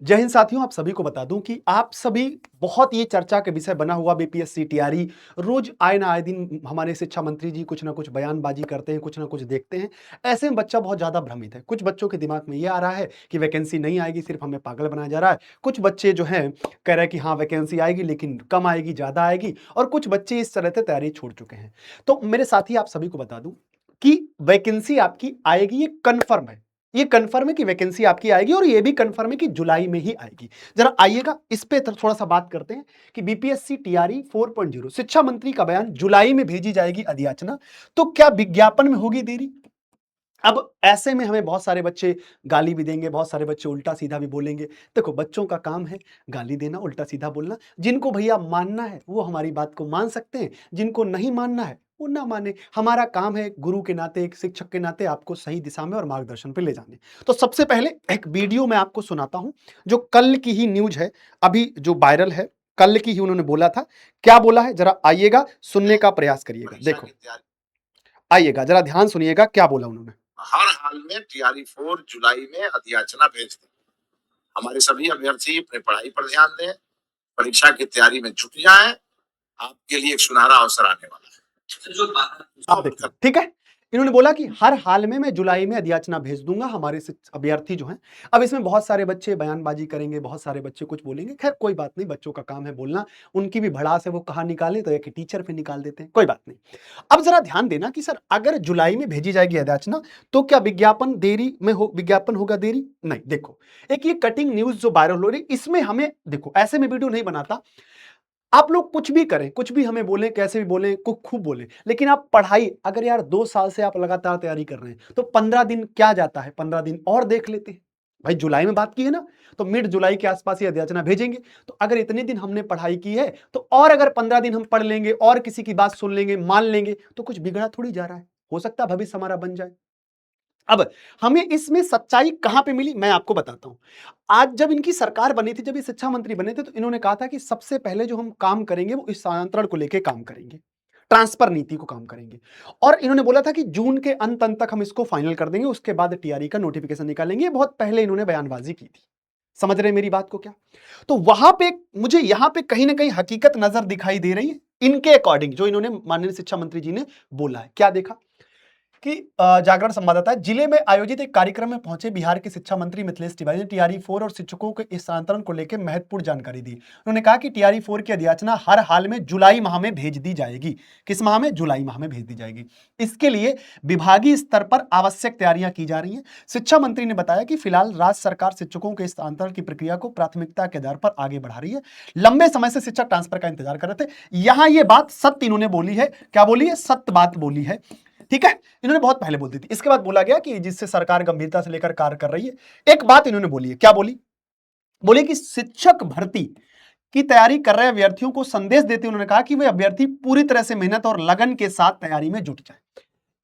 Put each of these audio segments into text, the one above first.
जय हिंद साथियों, आप सभी को बता दूं कि आप सभी बहुत ये चर्चा के विषय बना हुआ बीपीएससी टीआरई रोज आए ना आए दिन हमारे शिक्षा मंत्री जी कुछ ना कुछ बयानबाजी करते हैं, कुछ ना कुछ देखते हैं। ऐसे में बच्चा बहुत ज्यादा भ्रमित है। कुछ बच्चों के दिमाग में ये आ रहा है कि वैकेंसी नहीं आएगी, सिर्फ हमें पागल बनाया जा रहा है। कुछ बच्चे जो हैं कह रहे हैं कि हाँ वैकेंसी आएगी लेकिन कम आएगी, ज्यादा आएगी, और कुछ बच्चे इस तरह से तैयारी छोड़ चुके हैं। तो मेरे साथी आप सभी को बता दूं कि वैकेंसी आपकी आएगी, ये कन्फर्म है। ये कंफर्म है कि वैकेंसी आपकी आएगी, और ये भी कंफर्म है कि जुलाई में ही आएगी। जरा आइएगा इस पे थोड़ा सा बात करते हैं कि बीपीएससी टीआरई 4.0 शिक्षा मंत्री का बयान, जुलाई में भेजी जाएगी अधियाचना, तो क्या विज्ञापन में होगी देरी? अब ऐसे में हमें बहुत सारे बच्चे गाली भी देंगे, बहुत सारे बच्चे उल्टा सीधा भी बोलेंगे। देखो, बच्चों का काम है गाली देना, उल्टा सीधा बोलना। जिनको भैया मानना है वो हमारी बात को मान सकते हैं, जिनको नहीं मानना है वो ना माने। हमारा काम है गुरु के नाते, एक शिक्षक के नाते आपको सही दिशा में और मार्गदर्शन पे ले जाने। तो सबसे पहले एक वीडियो मैं आपको सुनाता हूं, जो कल की ही न्यूज है, अभी जो वायरल है। कल की ही उन्होंने बोला था। क्या बोला है जरा आइएगा, सुनने का प्रयास करिएगा। देखो, आइएगा जरा ध्यान सुनिएगा क्या बोला उन्होंने। हर हाल में टीआरई 4 जुलाई में अधियाचना भेज दें। हमारे सभी अभ्यर्थी अपनी पढ़ाई पर ध्यान दें, परीक्षा की तैयारी में जुट जाएं। आपके लिए एक सुनहरा अवसर आने वाला है। आप देखते हैं, ठीक है। इन्होंने बोला कि हर हाल में मैं जुलाई में अधियाचना भेज दूंगा हमारे अभ्यर्थी जो हैं। अब इसमें बहुत सारे बच्चे बयानबाजी करेंगे, बहुत सारे बच्चे कुछ बोलेंगे। खैर कोई बात नहीं, बच्चों का काम है बोलना। उनकी भी भड़ास है, वो कहाँ निकाले तो एक टीचर पे निकाल देते हैं, कोई बात नहीं। अब जरा ध्यान देना कि सर अगर जुलाई में भेजी जाएगी अधियाचना तो क्या विज्ञापन देरी में हो, विज्ञापन होगा देरी? नहीं। देखो, एक ये कटिंग न्यूज जो वायरल हो रही, इसमें हमें देखो, ऐसे में वीडियो नहीं बनाता। आप लोग कुछ भी करें, कुछ भी हमें बोलें, कैसे भी बोलें, खूब बोलें, लेकिन आप पढ़ाई, अगर यार 2 साल से आप लगातार तैयारी कर रहे हैं तो 15 दिन क्या जाता है, 15 दिन और देख लेते हैं। भाई जुलाई में बात की है ना, तो मिड जुलाई के आसपास ये अधियाचना भेजेंगे। तो अगर इतने दिन हमने पढ़ाई की है तो और अगर 15 दिन हम पढ़ लेंगे और किसी की बात सुन लेंगे, मान लेंगे, तो कुछ बिगड़ा थोड़ी जा रहा है। हो सकता है भविष्य हमारा बन जाए। अब हमें इसमें सच्चाई कहां पे मिली, मैं आपको बताता हूं। आज जब इनकी सरकार बनी थी, जब ये शिक्षा मंत्री बने थे, तो इन्होंने कहा था कि सबसे पहले जो हम काम करेंगे वो स्थानांतरण को लेकर काम करेंगे, ट्रांसफर नीति को काम करेंगे। और इन्होंने बोला था कि जून के अंत तक हम इसको फाइनल कर देंगे, उसके बाद टीआरई का नोटिफिकेशन निकालेंगे। बहुत पहले इन्होंने बयानबाजी की थी। समझ रहे मेरी बात को क्या? तो वहां पे मुझे यहां पे कहीं ना कहीं हकीकत नजर दिखाई दे रही है, इनके अकॉर्डिंग जो इन्होंने माननीय शिक्षा मंत्री जी ने बोला है। क्या देखा कि जागरण संवाददाता है, जिले में आयोजित एक कार्यक्रम में पहुंचे बिहार के शिक्षा मंत्री मिथिलेश तिवारी ने टीआरई 4 और शिक्षकों के स्थानांतरण को लेकर महत्वपूर्ण जानकारी दी। उन्होंने कहा कि टीआरई 4 की अधियाचना हर हाल में जुलाई माह में भेज दी जाएगी। किस माह में? जुलाई माह में भेज दी जाएगी। इसके लिए विभागीय स्तर पर आवश्यक तैयारियां की जा रही हैं। शिक्षा मंत्री ने बताया कि फिलहाल राज्य सरकार शिक्षकों के स्थानांतरण की प्रक्रिया को प्राथमिकता के आधार पर आगे बढ़ा रही है। लंबे समय से शिक्षक ट्रांसफर का इंतजार कर रहे थे। यहां ये बात सत्य इन्होंने बोली है। क्या बोली है? सत्य बात बोली है। ठीक है, इन्होंने बहुत पहले बोल दी थी। इसके बाद बोला गया कि जिससे सरकार गंभीरता से लेकर कार्य कर रही है। एक बात इन्होंने बोली है। क्या बोली? बोले कि शिक्षक भर्ती की तैयारी कर रहे अभ्यर्थियों को संदेश देते उन्होंने कहा कि वे अभ्यर्थी पूरी तरह से मेहनत और लगन के साथ तैयारी में जुट जाए।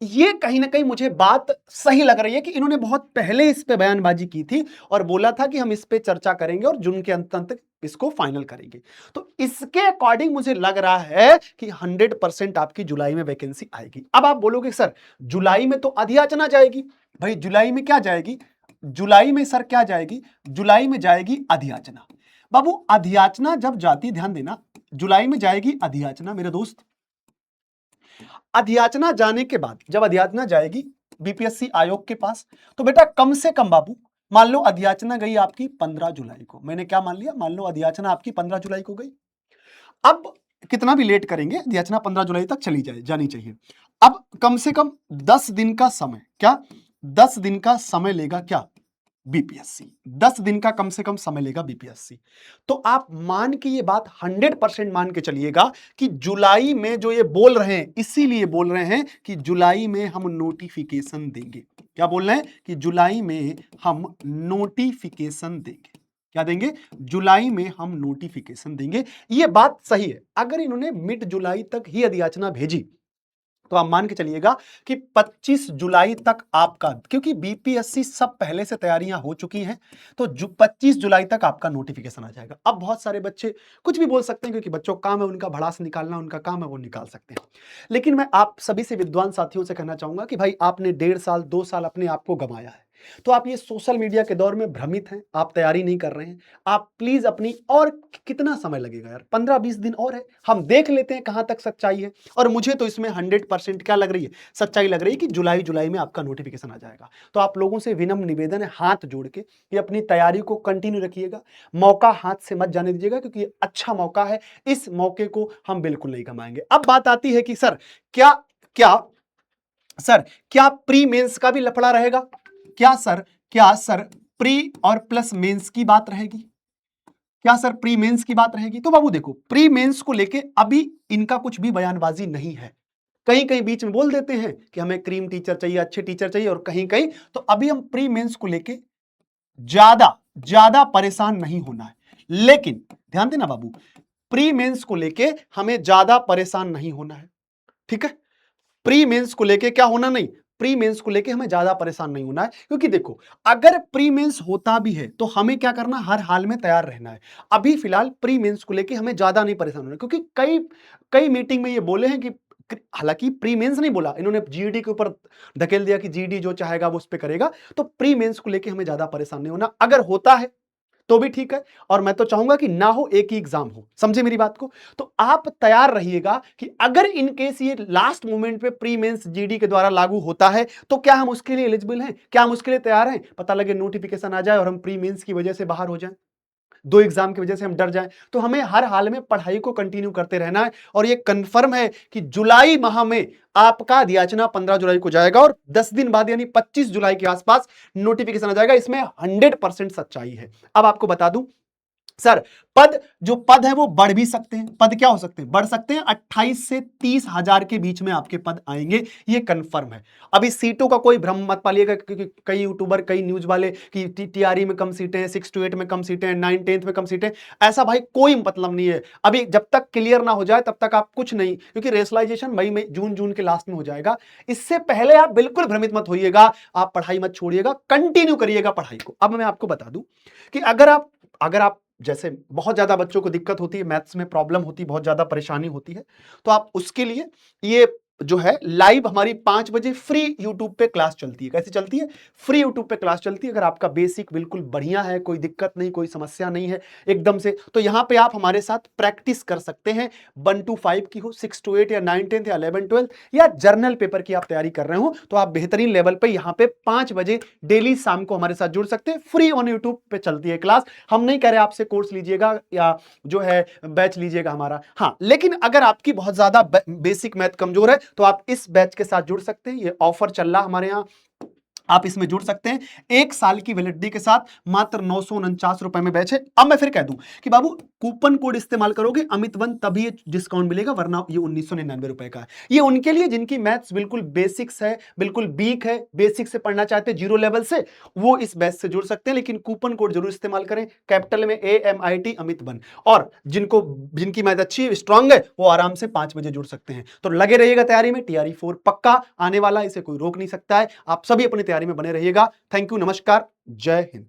ये कहीं ना कहीं मुझे बात सही लग रही है कि इन्होंने बहुत पहले इस पे बयानबाजी की थी और बोला था कि हम इस पे चर्चा करेंगे और जून के अंत तक इसको फाइनल करेंगे। तो इसके अकॉर्डिंग मुझे लग रहा है कि 100% आपकी जुलाई में वैकेंसी आएगी। अब आप बोलोगे सर जुलाई में तो अधियाचना जाएगी। भाई जुलाई में क्या जाएगी? जुलाई में सर क्या जाएगी? जुलाई में जाएगी अधियाचना। बाबू अधियाचना जब जाती, ध्यान देना, जुलाई में जाएगी अधियाचना मेरे दोस्त। अधियाचना जाने के बाद जब अधियाचना जाएगी बीपीएससी आयोग के पास, तो बेटा कम से कम बाबू, मान लो अधियाचना गई आपकी 15 जुलाई को, मैंने क्या मान लिया, मान लो अधियाचना आपकी 15 जुलाई को गई। अब कितना भी लेट करेंगे, अधियाचना 15 जुलाई तक चली जानी चाहिए। अब कम से कम 10 दिन का समय, क्या 10 दिन का समय लेगा क्या बीपीएससी? 10 दिन का कम से कम समय लेगा बीपीएससी। तो आप मान के ये बात 100% मान के चलिएगा कि जुलाई में जो ये बोल रहे हैं, इसीलिए बोल रहे हैं कि जुलाई में हम नोटिफिकेशन देंगे। क्या बोल रहे हैं? कि जुलाई में हम नोटिफिकेशन देंगे। क्या देंगे? जुलाई में हम नोटिफिकेशन देंगे। ये बात सही है। अगर इन्होंने मिड जुलाई तक ही अधियाचना भेजी तो आप मान के चलिएगा कि 25 जुलाई तक आपका, क्योंकि बीपीएससी सब पहले से तैयारियां हो चुकी हैं, तो 25 जुलाई तक आपका नोटिफिकेशन आ जाएगा। अब बहुत सारे बच्चे कुछ भी बोल सकते हैं, क्योंकि बच्चों का काम है उनका भड़ास निकालना, उनका काम है वो निकाल सकते हैं। लेकिन मैं आप सभी से, विद्वान साथियों से कहना चाहूंगा कि भाई आपने 1.5 साल 2 साल अपने आप को गंवाया है। तो आप ये सोशल मीडिया के दौर में भ्रमित हैं, आप तैयारी नहीं कर रहे हैं, आप प्लीज अपनी, और कितना समय लगेगा यार, 15-20 दिन और है, हम देख लेते हैं कहां तक सच्चाई है। और मुझे तो इसमें 100% क्या लग रही है, सच्चाई लग रही है कि जुलाई में आपका नोटिफिकेशन आ जाएगा। तो आप लोगों से विनम्र निवेदन है, हाथ जोड़ के कि अपनी तैयारी को कंटिन्यू रखिएगा, मौका हाथ से मत जाने दीजिएगा, क्योंकि ये अच्छा मौका है, इस मौके को हम बिल्कुल नहीं गंवाएंगे। अब बात आती है कि सर क्या क्या सर क्या प्री मेंस का भी लफड़ा रहेगा? क्या सर प्री और प्लस मेंस की बात रहेगी? क्या सर प्री मेंस की बात रहेगी? तो बाबू देखो, प्री मेंस को लेके अभी इनका कुछ भी बयानबाजी नहीं है। कहीं कहीं बीच में बोल देते हैं कि हमें क्रीम टीचर चाहिए, अच्छे टीचर चाहिए, और कहीं कहीं तो अभी हम प्री मेंस को लेके ज्यादा ज्यादा परेशान नहीं होना है। लेकिन ध्यान देना बाबू, प्री मेंस को लेके हमें ज्यादा परेशान नहीं होना है, ठीक है? प्री मेंस को लेके क्या होना नहीं, प्री मेंस को लेके हमें ज्यादा परेशान नहीं होना है, क्योंकि देखो अगर प्री मेंस होता भी है तो हमें क्या करना, हर हाल में तैयार रहना है। अभी फिलहाल प्री मेंस को लेके हमें ज्यादा नहीं परेशान होना है, क्योंकि कई कई मीटिंग में ये बोले हैं कि, हालांकि प्री मेंस नहीं बोला इन्होंने, जीडी के ऊपर धकेल दिया कि जीडी जो चाहेगा वो उस पर करेगा। तो प्री मेंस को लेके हमें ज्यादा परेशान नहीं होना, अगर होता है तो भी ठीक है, और मैं तो चाहूंगा कि ना हो, एक ही एग्जाम हो, समझे मेरी बात को? तो आप तैयार रहिएगा कि अगर इन केस ये लास्ट मोमेंट पे प्री मेंस जीडी के द्वारा लागू होता है तो क्या हम उसके लिए एलिजिबल हैं, क्या हम उसके लिए तैयार हैं? पता लगे नोटिफिकेशन आ जाए और हम प्री मेंस की वजह से बाहर हो जाएं, 2 एग्जाम की वजह से हम डर जाएं। तो हमें हर हाल में पढ़ाई को कंटिन्यू करते रहना है, और ये कंफर्म है कि जुलाई माह में आपका अध्याचना 15 जुलाई को जाएगा, और 10 दिन बाद यानी 25 जुलाई के आसपास नोटिफिकेशन आ जाएगा। इसमें 100% सच्चाई है। अब आपको बता दूं सर, जो पद है वो बढ़ भी सकते हैं। पद क्या हो सकते हैं, बढ़ सकते हैं, 28 से 30 हजार के बीच में आपके पद आएंगे, ये कंफर्म है। अभी सीटों का कोई भ्रम मत पालिएगा, क्योंकि कई यूट्यूबर, कई न्यूज वाले कि टीआरई में कम सीटें हैं, 6 to 8 में कम सीटें हैं, 9 10th में कम सीटें, ऐसा भाई कोई मतलब नहीं है। अभी जब तक क्लियर ना हो जाए तब तक आप कुछ नहीं, क्योंकि रेशलाइजेशन मई में, जून के लास्ट में हो जाएगा। इससे पहले आप बिल्कुल भ्रमित मत होइएगा, आप पढ़ाई मत छोड़िएगा, कंटिन्यू करिएगा पढ़ाई को। अब मैं आपको बता दूं कि अगर आप जैसे बहुत ज्यादा बच्चों को दिक्कत होती है, मैथ्स में प्रॉब्लम होती है, बहुत ज्यादा परेशानी होती है, तो आप उसके लिए ये जो है लाइव हमारी 5 बजे फ्री यूट्यूब पे क्लास चलती है। कैसे चलती है? फ्री यूट्यूब पे क्लास चलती है। अगर आपका बेसिक बिल्कुल बढ़िया है, कोई दिक्कत नहीं, कोई समस्या नहीं है एकदम से, तो यहां पे आप हमारे साथ प्रैक्टिस कर सकते हैं। 1 to 5 की हो, 6 to 8 या 9 10th या 11 12 या जर्नल पेपर की आप तैयारी कर रहे हो, तो आप बेहतरीन लेवल पे यहां पे 5 बजे डेली शाम को हमारे साथ जुड़ सकते हैं। फ्री ऑन यूट्यूब पे चलती है क्लास। हम नहीं कह रहे आपसे कोर्स लीजिएगा या जो है बैच लीजिएगा हमारा, हाँ, लेकिन अगर आपकी बहुत ज्यादा बेसिक मैथ कमजोर है तो आप इस बैच के साथ जुड़ सकते हैं। ये ऑफर चल रहा हमारे यहाँ, आप इसमें जुड़ सकते हैं 1 साल की वैलिडिटी के साथ, मात्र 949 रुपए में बैच है। अब मैं फिर कह दूं कि बाबू कूपन कोड इस्तेमाल करोगे अमित1 तभी ये डिस्काउंट मिलेगा, वरना ये 1999 रुपए का है। ये उनके लिए जिनकी मैथ्स बिल्कुल बेसिक्स है, बिल्कुल वीक है, बेसिक से पढ़ना चाहते हैं, जीरो लेवल से, वो इस बैच से जुड़ सकते हैं। लेकिन कूपन कोड जरूर इस्तेमाल करें, कैपिटल में AMIT अमित1। और जिनकी मैथ अच्छी है, स्ट्रांग है, वो आराम से 5 बजे जुड़ सकते हैं। तो लगे रहिएगा तैयारी में, TRE 4 पक्का आने वाला, इसे कोई रोक नहीं सकता है। आप सभी अपनी तैयारी में बने रहिएगा। थैंक यू, नमस्कार, जय हिंद।